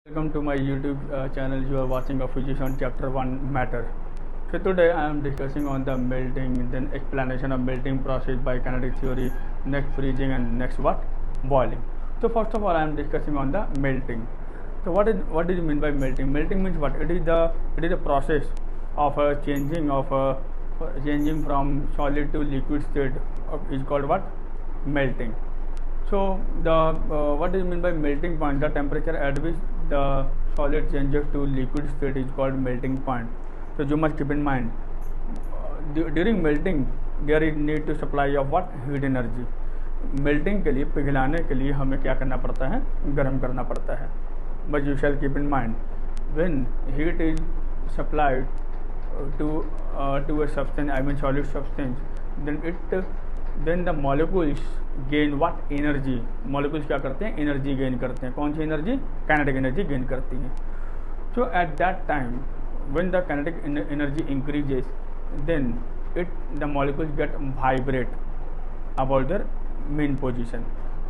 Welcome to my YouTube channel. You are watching a physics on chapter 1 matter. So today I am discussing on the melting, then explanation of melting process by kinetic theory, next freezing and next what? Boiling. So first of all I am discussing on the melting. So what do you mean by melting? Melting means what? It is the process of changing from solid to liquid state is called what? Melting. So the what do you mean by melting point? The temperature at which the solid changes to liquid state is called melting point. So you must keep in mind during melting there is need to supply of what? Heat energy. Melting के लिए पिघलाने के लिए हमें क्या करना पड़ता है? गर्म करना पड़ता है. But you shall keep in mind when heat is supplied to a substance, I mean solid substance, then the molecules gain what? Energy. molecules क्या करते हैं? एनर्जी गेन करते हैं. कौन सी एनर्जी? काइनेटिक एनर्जी गेन करती हैं. So at that time when the kinetic energy increases, then the molecules get vibrate about their main position.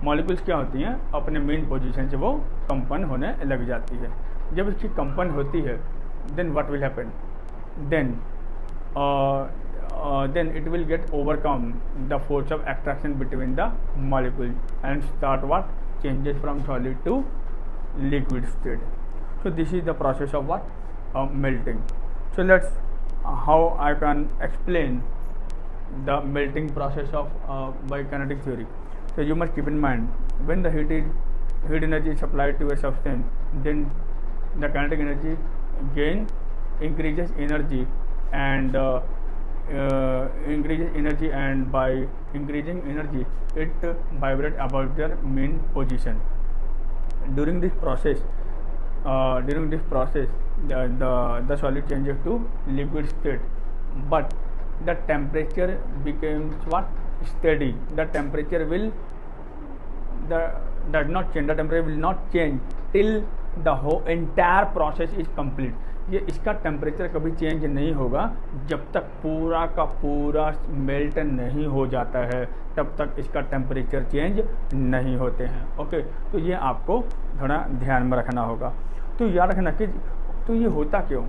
Molecules क्या होती हैं? अपने मेन पोजीशन से वो कंपन होने लग जाती है. जब इसकी कंपन होती है then what will happen? Then it will get overcome the force of attraction between the molecule and start what? Changes from solid to liquid state. So this is the process of what? Melting. So let's how I can explain the melting process of by kinetic theory. So you must keep in mind when the heat energy is supplied to a substance, then the kinetic energy gain increases energy and by increasing energy it vibrates about their main position. During this process the solid changes to liquid state, but the temperature becomes what? Steady. The temperature will not change till the whole entire process is complete. ये इसका temperature कभी change नहीं होगा जब तक पूरा का पूरा मेल्ट नहीं हो जाता है, तब तक इसका टेम्परेचर चेंज नहीं होते हैं. ओके, तो ये आपको थोड़ा ध्यान में रखना होगा. तो याद रखना कि तो ये होता क्यों?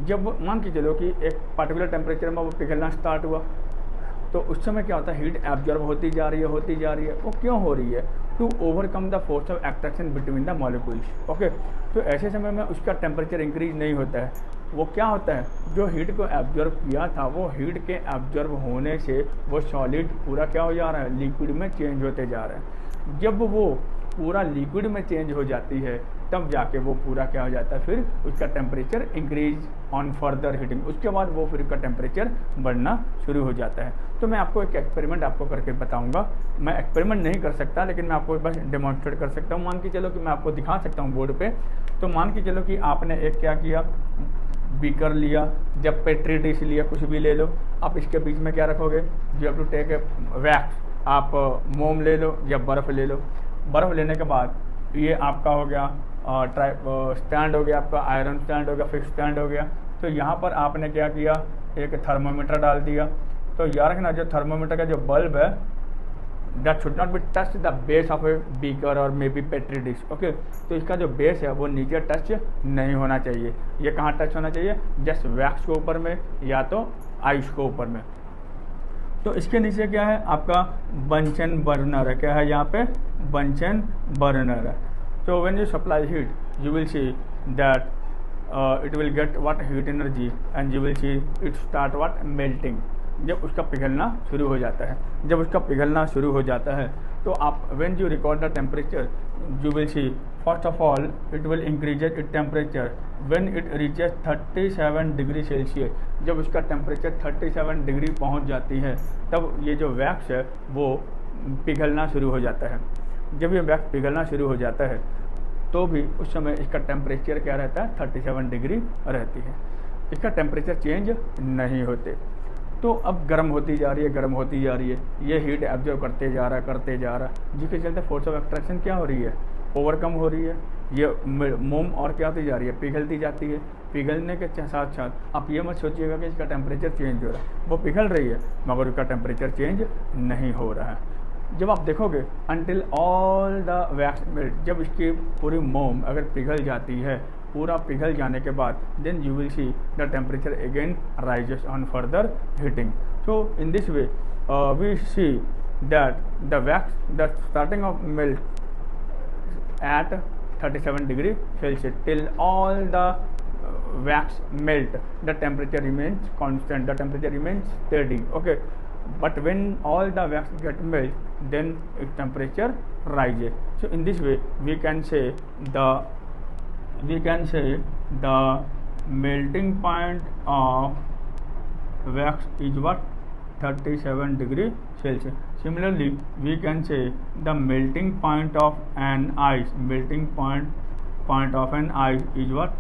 जब मान के चलो कि एक पर्टिकुलर टेम्परेचर में वो पिघलना स्टार्ट हुआ, तो उस समय क्या होता है? हीट एब्जॉर्ब होती जा रही है. वो क्यों हो रही है? To overcome the force of attraction between the molecules. Okay, तो ऐसे समय में उसका टेम्परेचर इंक्रीज नहीं होता है. वो क्या होता है? जो हीट को एब्जॉर्ब किया था वो हीट के एब्जॉर्ब होने से वो सॉलिड पूरा क्या हो जा रहा है? लिक्विड में चेंज होते जा रहा है. जब वो पूरा लिक्विड में चेंज हो जाती है तब जाके वो पूरा क्या हो जाता है? फिर उसका temperature increase on further heating. उसके बाद वो फिर उसका टेम्परेचर बढ़ना शुरू हो जाता है. तो मैं आपको एक एक्सपेरिमेंट आपको करके बताऊंगा. मैं एक्सपेरिमेंट नहीं कर सकता लेकिन मैं आपको बस डेमोन्स्ट्रेट कर सकता हूँ. मान के चलो कि मैं आपको दिखा सकता हूँ बोर्ड पे. तो मान के चलो कि आपने एक क्या किया? बीकर लिया, जब पेट्री डिश लिया, कुछ भी ले लो, आप इसके बीच में क्या रखोगे? You have to take a wax. आप मोम ले लो या बर्फ़ ले लो. बर्फ़ लेने के बाद ये आपका हो गया स्टैंड हो गया, आपका आयरन स्टैंड हो गया, फिक्स स्टैंड हो गया. तो यहाँ पर आपने क्या किया? एक थर्मोमीटर डाल दिया. तो याद रखना जो थर्मोमीटर का जो बल्ब है that should not be touch the base of a beaker और maybe petri dish. Okay, तो इसका जो बेस है वो नीचे टच नहीं होना चाहिए. ये कहाँ टच होना चाहिए? जस्ट वैक्स के ऊपर में या तो आइस के ऊपर में. तो इसके नीचे क्या है? आपका बंचन बर्नर है. क्या है यहाँ पे? बंचन बर्नर है. So when you supply heat, you will see that it will get what? Heat energy, and you will see it start what? Melting. जब उसका पिघलना शुरू हो जाता है, तो आप when you record the temperature, you will see first of all it will increases its temperature when it reaches 37 degree Celsius. जब उसका टेम्परेचर 37 डिग्री पहुंच जाती है तब ये जो वैक्स है वो पिघलना शुरू हो जाता है. जब ये वैक्स पिघलना शुरू हो जाता है तो भी उस समय इसका टेम्परेचर क्या रहता है? 37 डिग्री रहती है. इसका टेम्परेचर चेंज नहीं होते. तो अब गर्म होती जा रही है, ये हीट एब्जॉर्ब करते जा रहा, जिसके चलते फोर्स ऑफ एट्रैक्शन क्या हो रही है? ओवरकम हो रही है. ये मोम और क्या होती जा रही है? पिघलती जाती है. पिघलने के साथ साथ आप ये मत सोचिएगा कि इसका टेम्परेचर चेंज हो रहा है. वो पिघल रही है मगर उसका टेम्परेचर चेंज नहीं हो रहा है. जब आप देखोगे until all the wax melt, जब इसकी पूरी मोम अगर पिघल जाती है, पूरा पिघल जाने के बाद then you will see the temperature again rises on further heating. So in this way we see that the starting of melt at 37 degree Celsius till all the wax melt, the temperature remains constant, the temperature remains steady. Okay, but when all the wax get melt, then its temperature rises. So in this way we can say the melting point of wax is what? 37 degree Celsius. Similarly, we can say the melting point of an ice, of an ice is what?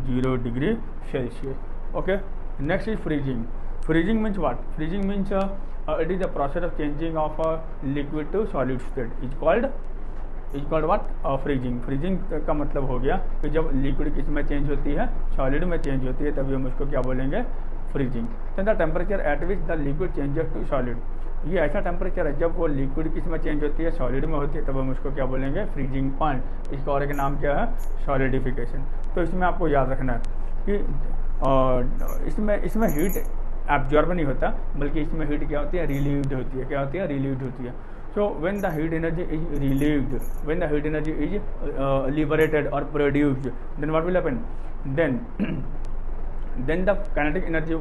0 degree Celsius. Okay. Next is freezing. Freezing means what? Freezing means it is the process of changing of a liquid to solid state. It's called what? Freezing. Freezing का मतलब हो गया कि जब liquid किस में change होती है, सॉलिड में चेंज होती है, तभी हम उसको क्या बोलेंगे? Freezing. The temperature at which the liquid changes to solid. ये ऐसा टेम्परेचर है जब वो लिक्विड किस में चेंज होती है, सॉलिड में होती है, तब हम उसको क्या बोलेंगे? Freezing point. इसका और एक नाम क्या है? सॉलिडिफिकेशन. तो इसमें आपको याद रखना है कि इसमें हीट एब्जॉर्ब नहीं होता, बल्कि इसमें हीट क्या होती है? रिलीव्ड होती है. क्या होती है? रिलीव्ड होती है. So when the heat energy is relieved, when the heat energy is liberated or produced, then what will happen? Then the kinetic energy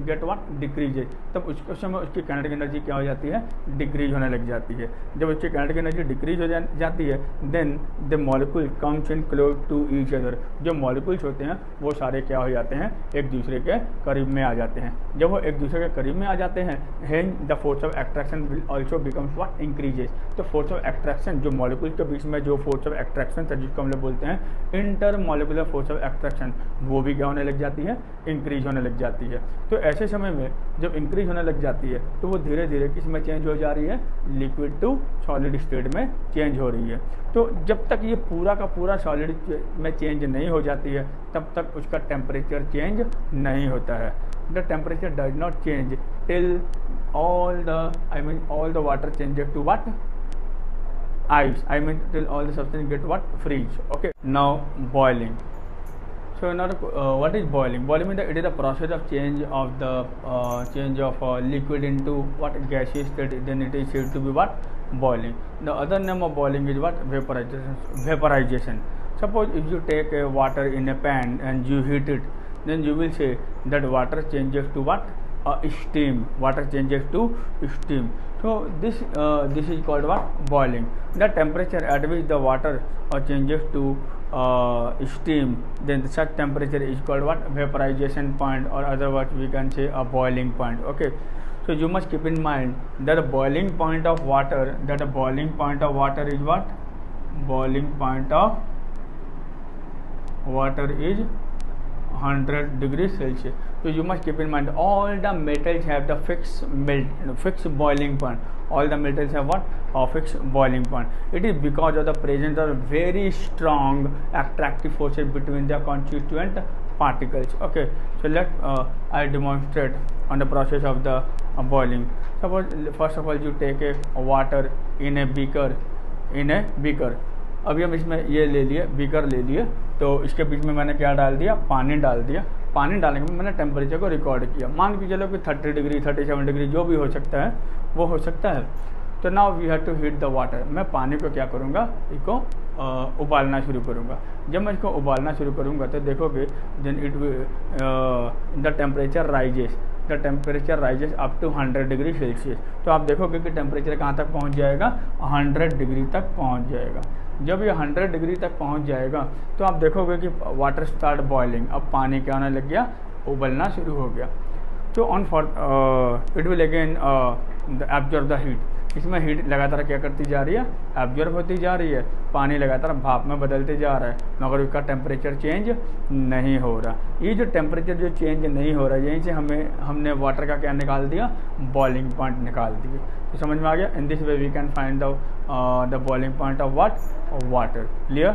get what? Decreases. तब उस समय उसकी kinetic energy क्या हो जाती है? डिक्रीज होने लग जाती है. जब उसकी kinetic energy डिक्रीज हो जाती है, then the molecule comes in close to each other. जो molecules होते हैं वो सारे क्या हो जाते हैं? एक दूसरे के करीब में आ जाते हैं. जब वो एक दूसरे के करीब में आ जाते हैं, hence the force of attraction will also becomes what? Increases. तो force of attraction, जो molecules के बीच में जो force of attraction है, जिसको हम लोग बोलते हैं intermolecular force of attraction, वो भी क्या होने लग जाती है? इंक्रीज होने लग जाती है. तो ऐसे समय में जब इंक्रीज होने लग जाती है तो वो धीरे धीरे किस में चेंज हो जा रही है? लिक्विड टू सॉलिड स्टेट में चेंज हो रही है. तो जब तक ये पूरा का पूरा सॉलिड में चेंज नहीं हो जाती है, तब तक उसका टेम्परेचर चेंज नहीं होता है. The temperature does not change till all the water changes to what? ice. Till all the substance get what? Freeze. Okay. Now boiling. So now what is boiling? Boiling means that it is the process of change of liquid into what? Gaseous state. Then it is said to be what? Boiling. The other name of boiling is what? Vaporization. Suppose if you take a water in a pan and you heat it, then you will say that water changes to what? Steam. Water changes to steam. So this is called what? Boiling. The temperature at which the water changes to steam, then such temperature is called what? Vaporization point, or otherwise we can say a boiling point. Okay. So you must keep in mind that the boiling point of water, is what? Boiling point of water is 100 degrees Celsius. So you must keep in mind all the metals have the fixed boiling point. All the metals have what? A fixed boiling point. It is because of the presence of very strong attractive forces between the constituent particles. Okay. So let I demonstrate on the process of the boiling. Suppose first of all you take a water in a beaker. अभी हम इसमें ये ले लिए, beaker ले लिए, तो इसके बीच में मैंने क्या डाल दिया? पानी डाल दिया. पानी डालने के बाद मैंने टेम्परेचर को रिकॉर्ड किया. मान के चलो कि 30 डिग्री 37 डिग्री जो भी हो सकता है वो हो सकता है. तो now we have to heat the water. मैं पानी को क्या करूँगा? इसको उबालना शुरू करूँगा. जब मैं इसको उबालना शुरू करूँगा तो देखोगे then the temperature rises up to 100 degree Celsius. तो आप देखोगे कि टेम्परेचर कहाँ तक पहुँच जाएगा? 100 डिग्री तक पहुँच जाएगा. जब ये 100 डिग्री तक पहुँच जाएगा तो आप देखोगे कि वाटर स्टार्ट बॉइलिंग. अब पानी क्या होने लग गया? उबलना शुरू हो गया. तो on for it will again absorb the heat. इसमें हीट लगातार क्या करती जा रही है? एब्जॉर्ब होती जा रही है. पानी लगातार भाप में बदलते जा रहा है, मगर उसका टेम्परेचर चेंज नहीं हो रहा. ये जो टेम्परेचर जो चेंज नहीं हो रहा है, यहीं से हमने वाटर का क्या निकाल दिया? बॉइलिंग पॉइंट निकाल दिए. तो समझ में आ गया? In this way we can find the boiling point of what? Water. Clear?